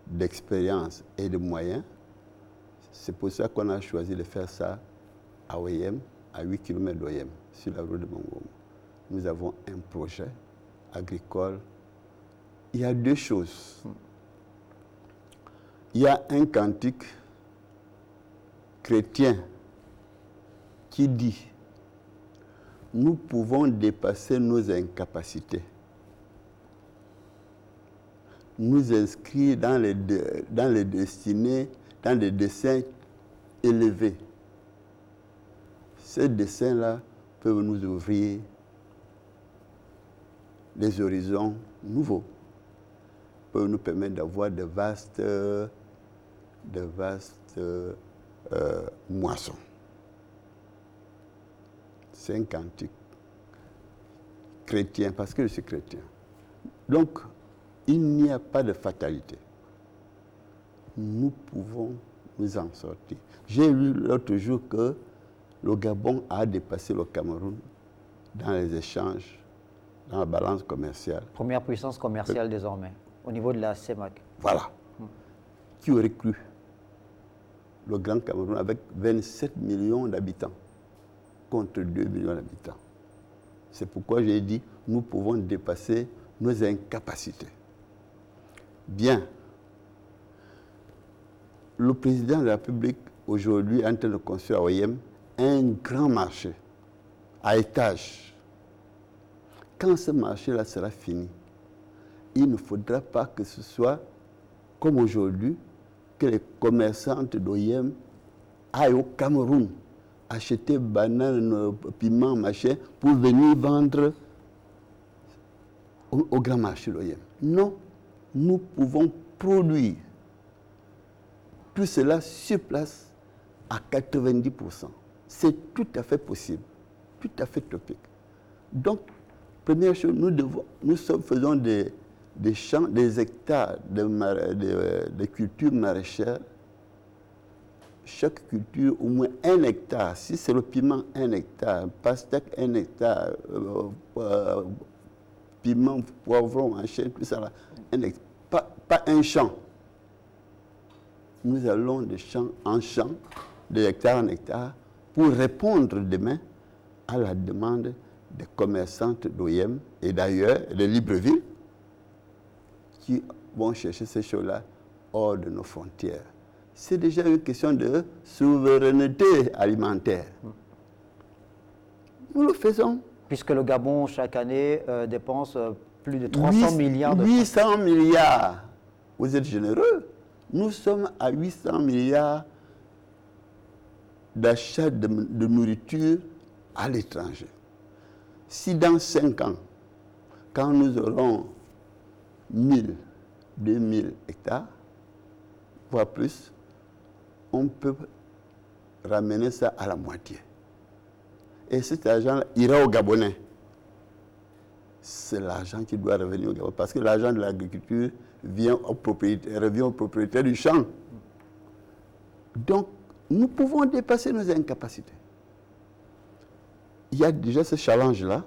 d'expérience et de moyens, c'est pour ça qu'on a choisi de faire ça à Oyem, à 8 km d'Oyem, sur la route de Mongomo. Nous avons un projet agricole. Il y a deux choses. Il y a un cantique chrétien qui dit « Nous pouvons dépasser nos incapacités, nous inscrire dans les destinées, dans des dessins élevés. Ces dessins-là peuvent nous ouvrir des horizons nouveaux, peuvent nous permettre d'avoir de vastes moissons. » C'est un cantique chrétien, parce que je suis chrétien. Donc, il n'y a pas de fatalité. Nous pouvons nous en sortir. J'ai lu l'autre jour que le Gabon a dépassé le Cameroun dans les échanges, dans la balance commerciale. Première puissance commerciale désormais, au niveau de la CEMAC. Voilà. Qui aurait cru? Le Grand Cameroun avec 27 millions d'habitants contre 2 millions d'habitants. C'est pourquoi j'ai dit, nous pouvons dépasser nos incapacités. Bien. Le président de la République, aujourd'hui, est en train de construire à Oyem un grand marché à étage. Quand ce marché-là sera fini, il ne faudra pas que ce soit comme aujourd'hui, que les commerçantes d'Oyem aillent au Cameroun acheter bananes, piments, machin, pour venir vendre au grand marché d'Oyem. Non, nous pouvons produire tout cela sur place à 90%. C'est tout à fait possible, tout à fait topique. Donc, première chose, nous faisons des champs, des hectares de cultures maraîchères. Chaque culture, au moins 1 hectare. Si c'est le piment, 1 hectare. Pastèque, 1 hectare. Piment, poivron, machin, tout ça là. 1 hectare. Pas un champ. Nous allons de champ en champ, de hectare en hectare, pour répondre demain à la demande des commerçantes d'Oyem et d'ailleurs de Libreville qui vont chercher ces choses-là hors de nos frontières. C'est déjà une question de souveraineté alimentaire. Nous le faisons. Puisque le Gabon, chaque année, dépense plus de 300 milliards de 800 milliards. Vous êtes généreux. Nous sommes à 800 milliards d'achats de nourriture à l'étranger. Si dans 5 ans, quand nous aurons 1000, 2000 hectares, voire plus, on peut ramener ça à la moitié. Et cet argent ira aux Gabonais. C'est l'argent qui doit revenir au Gabon. Parce que l'argent de l'agriculture revient au propriétaire du champ. Donc, nous pouvons dépasser nos incapacités. Il y a déjà ce challenge-là.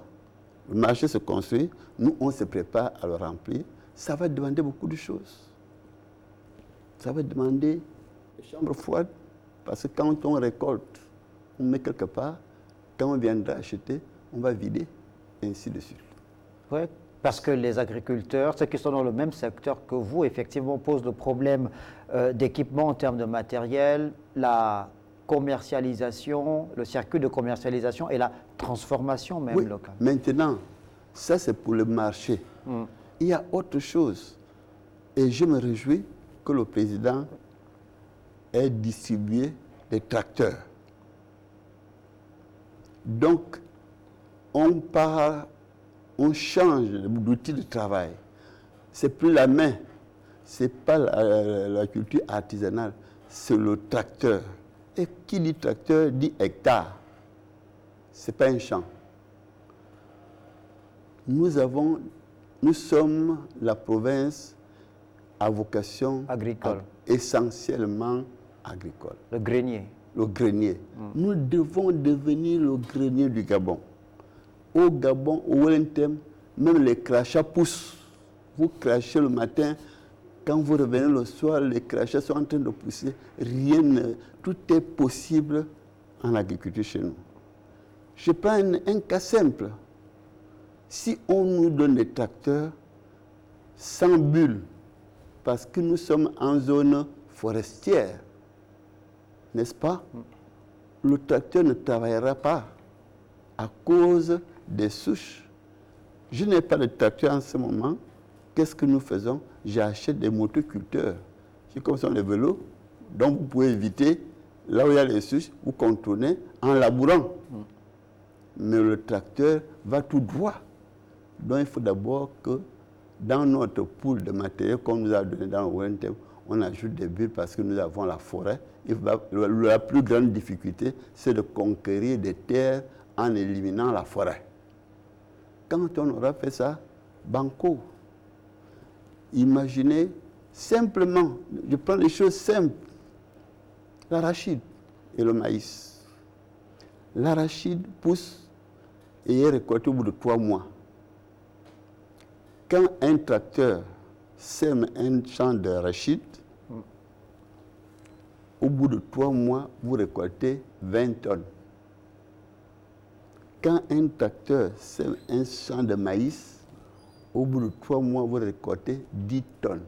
Le marché se construit. Nous, on se prépare à le remplir. Ça va demander beaucoup de choses. Ça va demander des chambres froides. Parce que quand on récolte, on met quelque part. Quand on viendra acheter, on va vider, et ainsi de suite. Ouais. Parce que les agriculteurs, ceux qui sont dans le même secteur que vous, effectivement, posent le problème d'équipement en termes de matériel, la commercialisation, le circuit de commercialisation et la transformation même locale. Maintenant, ça c'est pour le marché. Il y a autre chose. Et je me réjouis que le président ait distribué des tracteurs. Donc, on change d'outil de travail. C'est plus la main, c'est pas la culture artisanale, c'est le tracteur. Et qui dit tracteur dit hectare. C'est pas un champ. Nous sommes la province à vocation agricole, essentiellement agricole. Le grenier. Le grenier. Nous devons devenir le grenier du Gabon. Au Gabon, au Wellington, même les crachats poussent. Vous crachez le matin, quand vous revenez le soir, les crachats sont en train de pousser. Tout est possible en agriculture chez nous. Je prends un cas simple. Si on nous donne des tracteurs sans bulles, parce que nous sommes en zone forestière, n'est-ce pas? Le tracteur ne travaillera pas à cause des souches. Je n'ai pas de tracteur en ce moment. Qu'est-ce que nous faisons? J'achète des motoculteurs, qui comme sont les vélos, donc vous pouvez éviter, là où il y a les souches, vous contournez en labourant. Mais le tracteur va tout droit. Donc il faut d'abord que dans notre pool de matériel qu'on nous a donné dans le Wellington, on ajoute des bulles parce que nous avons la forêt. La plus grande difficulté, c'est de conquérir des terres en éliminant la forêt. Quand on aura fait ça, banco. Imaginez simplement, je prends les choses simples, l'arachide et le maïs. L'arachide pousse et est récolté au bout de 3 mois. Quand un tracteur sème un champ d'arachide, au bout de 3 mois, vous récoltez 20 tonnes. Quand un tracteur sème un champ de maïs, au bout de 3 mois, vous récoltez 10 tonnes.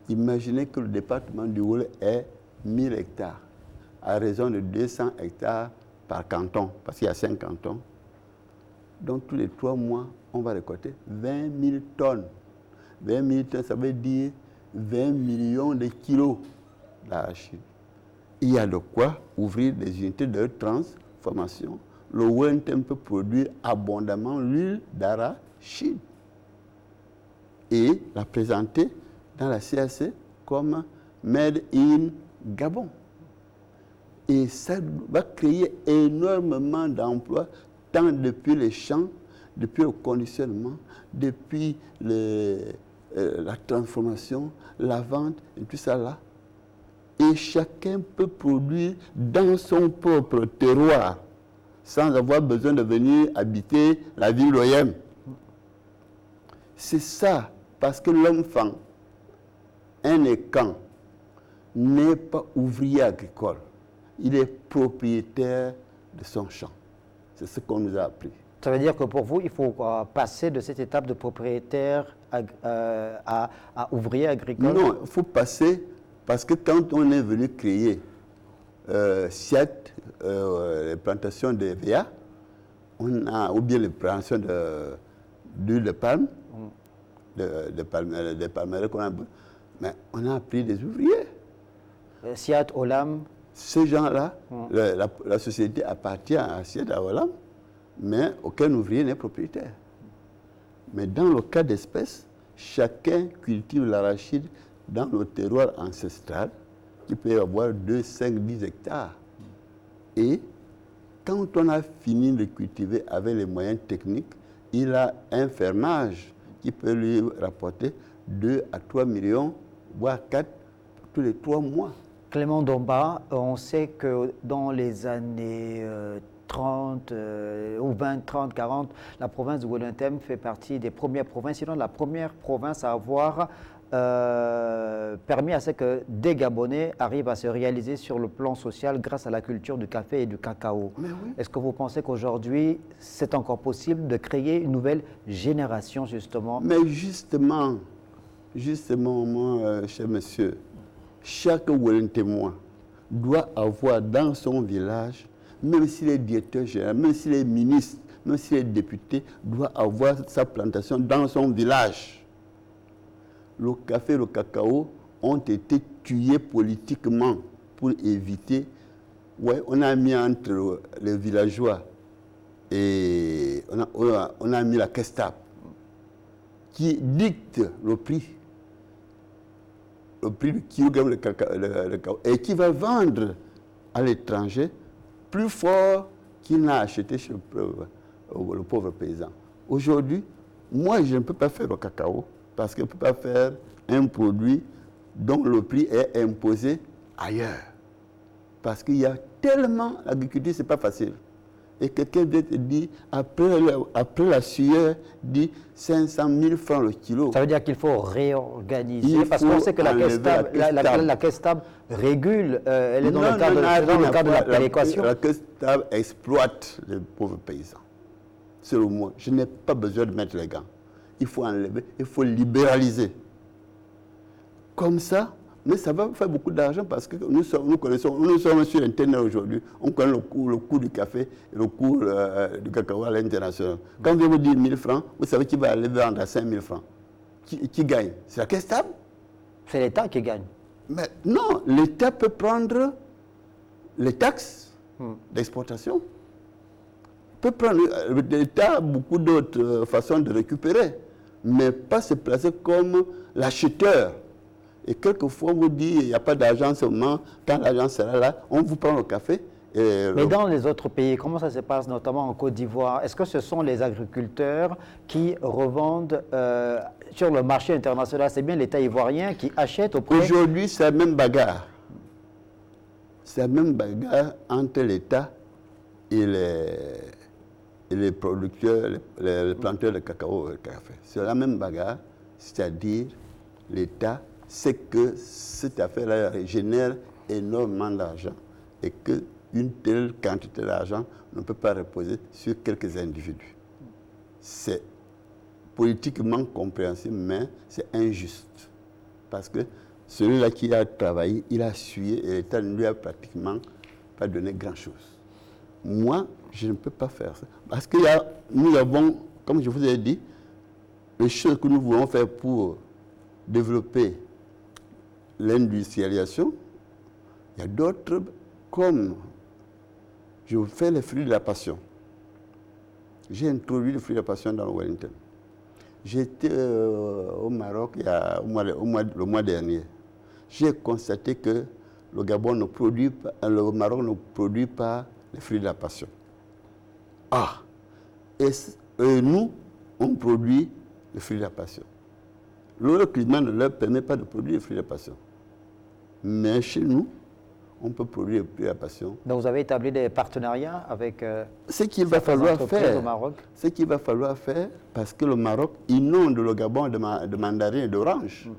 Imaginez que le département du Wolo est 1000 hectares, à raison de 200 hectares par canton, parce qu'il y a 5 cantons. Donc tous les 3 mois, on va récolter 20 000 tonnes. 20 000 tonnes, ça veut dire 20 millions de kilos d'arachide. Il y a de quoi ouvrir des unités de transformation. Le Wellington peut produire abondamment l'huile d'arachide et la présenter dans la CAC comme Made in Gabon. Et ça va créer énormément d'emplois, tant depuis les champs, depuis le conditionnement, depuis la transformation, la vente, et tout ça là. Et chacun peut produire dans son propre terroir, sans avoir besoin de venir habiter la ville d'Oyem. C'est ça, parce que l'enfant, un écan, n'est pas ouvrier agricole. Il est propriétaire de son champ. C'est ce qu'on nous a appris. Ça veut dire que pour vous, il faut passer de cette étape de propriétaire à ouvrier agricole? Non, il faut passer, parce que quand on est venu créer SIAT, les plantations de VA, ou bien les plantations d'huile de palme, de palmeraie qu'on a, mais on a pris des ouvriers. SIAT, Olam. Ces gens-là, la société appartient à SIAT, à Olam, mais aucun ouvrier n'est propriétaire. Mais dans le cas d'espèce, chacun cultive l'arachide dans le terroir ancestral, qui peut avoir 2, 5, 10 hectares. Et quand on a fini de cultiver avec les moyens techniques, il a un fermage qui peut lui rapporter 2 à 3 millions, voire 4 tous les 3 mois. Clément Domba, on sait que dans les années 30 ou 20, 30, 40, la province de Wellington fait partie des premières provinces, sinon la première province à avoir permis à ce que des Gabonais arrivent à se réaliser sur le plan social grâce à la culture du café et du cacao. Oui. Est-ce que vous pensez qu'aujourd'hui, c'est encore possible de créer une nouvelle génération, justement? Mais justement, moi, cher monsieur, chaque Wellentémoin doit avoir dans son village, même s'il est directeur général, même s'il est ministre, même s'il est député, doit avoir sa plantation dans son village. Le café et le cacao ont été tués politiquement pour éviter. Ouais, on a mis entre les villageois et on a mis la Kestap qui dicte le prix du kilogramme de cacao et qui va vendre à l'étranger plus fort qu'il n'a acheté chez le pauvre paysan. Aujourd'hui, moi, je ne peux pas faire le cacao parce que je ne peux pas faire un produit dont le prix est imposé ailleurs. Parce qu'il y a tellement, l'agriculture, ce n'est pas facile. Et quelqu'un vient te dire, après la sueur, dit 500 000 francs le kilo. Ça veut dire qu'il faut réorganiser, parce qu'on sait que la Kestab régule, elle est dans le cadre de la péréquation. La Kestab exploite les pauvres paysans. Selon moi, je n'ai pas besoin de mettre les gants. Il faut enlever, il faut libéraliser. Comme ça, mais ça va faire beaucoup d'argent parce que nous sommes sur Internet aujourd'hui. On connaît le coût du café et le coût du cacao à l'international. Quand je vous dis 1000 francs, vous savez qui va aller vendre à 5000 francs. Qui gagne? C'est la Kestab? C'est l'État qui gagne. Mais non, l'État peut prendre les taxes d'exportation. L'État a beaucoup d'autres façons de récupérer, mais pas se placer comme l'acheteur. Et quelquefois, on vous dit il n'y a pas d'argent seulement. Quand l'argent sera là, on vous prend le café. Mais dans les autres pays, comment ça se passe, notamment en Côte d'Ivoire? Est-ce que ce sont les agriculteurs qui revendent sur le marché international? C'est bien l'État ivoirien qui achète auprès... Aujourd'hui, c'est la même bagarre. C'est la même bagarre entre l'État et les producteurs, les planteurs de cacao et de café. C'est la même bagarre, c'est-à-dire l'État sait que cette affaire-là génère énormément d'argent et qu'une telle quantité d'argent ne peut pas reposer sur quelques individus. C'est politiquement compréhensible, mais c'est injuste. Parce que celui-là qui a travaillé, il a sué et l'État ne lui a pratiquement pas donné grand-chose. Moi, je ne peux pas faire ça. Parce que nous avons, comme je vous ai dit, les choses que nous voulons faire pour développer l'industrialisation, il y a d'autres, comme je fais les fruits de la passion. J'ai introduit les fruits de la passion dans le Wellington. J'étais au Maroc le mois dernier. J'ai constaté que le Maroc ne produit pas les fruits de la passion. Et nous, on produit les fruits de la passion. Le climat ne leur permet pas de produire les fruits de la passion. Mais chez nous, on peut produire les fruits de la passion. Donc vous avez établi des partenariats avec ce qu'il va falloir faire au Maroc? Ce qu'il va falloir faire, parce que le Maroc inonde le Gabon de mandarines et d'oranges.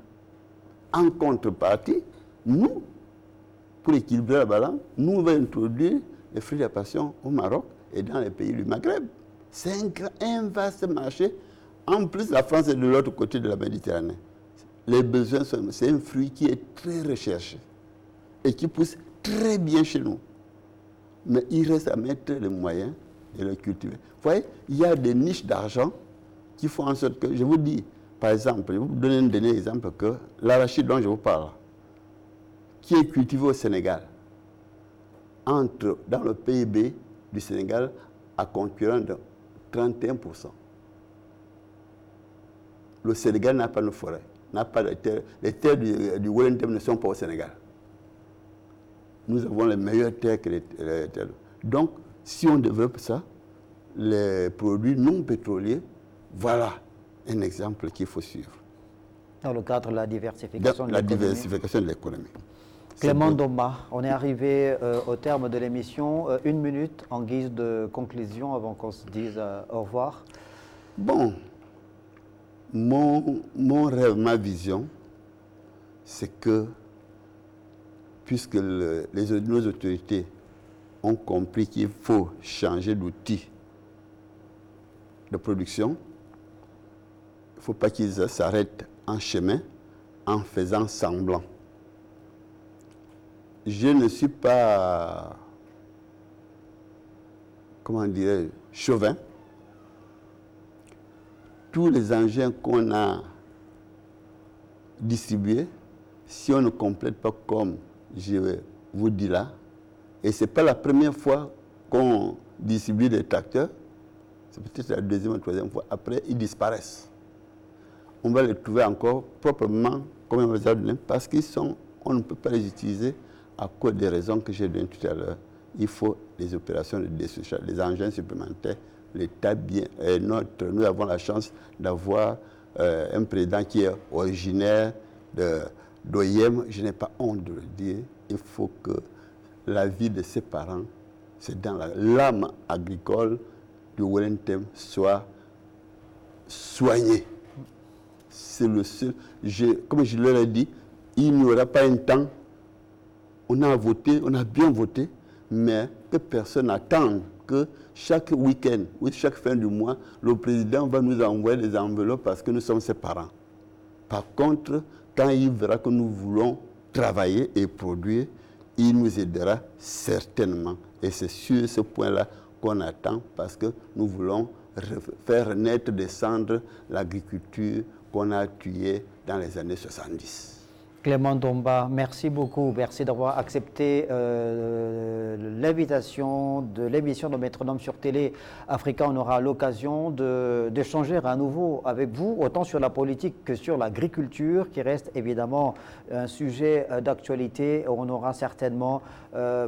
En contrepartie, nous, pour équilibrer la balance, nous allons introduire les fruits de la passion au Maroc et dans les pays du Maghreb. C'est un vaste marché. En plus, la France est de l'autre côté de la Méditerranée. Les besoins, c'est un fruit qui est très recherché et qui pousse très bien chez nous. Mais il reste à mettre les moyens de le cultiver. Vous voyez, il y a des niches d'argent qui font en sorte que, je vous dis, par exemple, je vais vous donner un dernier exemple, que l'arachide dont je vous parle, qui est cultivé au Sénégal, entre dans le PIB du Sénégal à concurrent de 31%. Le Sénégal n'a pas de forêt, n'a pas de terre. Les terres du Wellington ne sont pas au Sénégal. Nous avons les meilleures terres que les terres. Donc, si on développe ça, les produits non pétroliers, voilà un exemple qu'il faut suivre. Dans le cadre de la diversification de l'économie. La diversification de l'économie. Clément Ndoma, on est arrivé au terme de l'émission. Une minute en guise de conclusion avant qu'on se dise au revoir. Bon, mon rêve, ma vision, c'est que, puisque nos autorités ont compris qu'il faut changer d'outil de production, il ne faut pas qu'ils s'arrêtent en chemin en faisant semblant. Je ne suis pas, comment dirais-je, chauvin. Tous les engins qu'on a distribués, si on ne complète pas comme je vous dis là, et ce n'est pas la première fois qu'on distribue des tracteurs, c'est peut-être la deuxième ou troisième fois, après ils disparaissent. On va les trouver encore proprement comme un réserve, parce on ne peut pas les utiliser à cause des raisons que j'ai données tout à l'heure. Il faut des opérations de destruction, des engins supplémentaires. L'État bien, nous avons la chance d'avoir un président qui est originaire d'OIM. Je n'ai pas honte de le dire. Il faut que la vie de ses parents, c'est dans l'âme agricole de Wellington, soit soignée. C'est le seul. Comme je leur ai dit, il n'y aura pas un temps. On a voté, on a bien voté, mais que personne n'attende que chaque week-end ou chaque fin du mois, le président va nous envoyer des enveloppes parce que nous sommes ses parents. Par contre, quand il verra que nous voulons travailler et produire, il nous aidera certainement. Et c'est sur ce point-là qu'on attend parce que nous voulons faire renaître des cendres l'agriculture qu'on a tuée dans les années 70. Clément Domba, merci beaucoup. Merci d'avoir accepté l'invitation de l'émission de Métronome sur Télé Africa. On aura l'occasion d'échanger à nouveau avec vous, autant sur la politique que sur l'agriculture, qui reste évidemment un sujet d'actualité. On aura certainement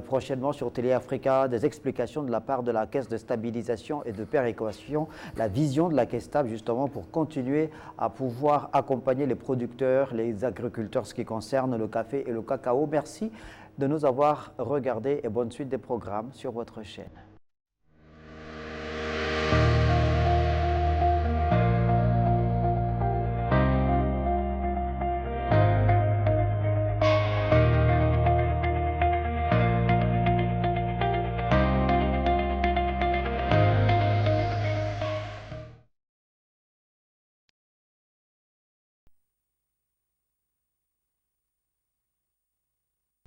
prochainement sur Télé Africa des explications de la part de la Caisse de stabilisation et de péréquation, la vision de la Caisse stable justement pour continuer à pouvoir accompagner les producteurs, les agriculteurs, ce qui concerne le café et le cacao. Merci de nous avoir regardés et bonne suite des programmes sur votre chaîne.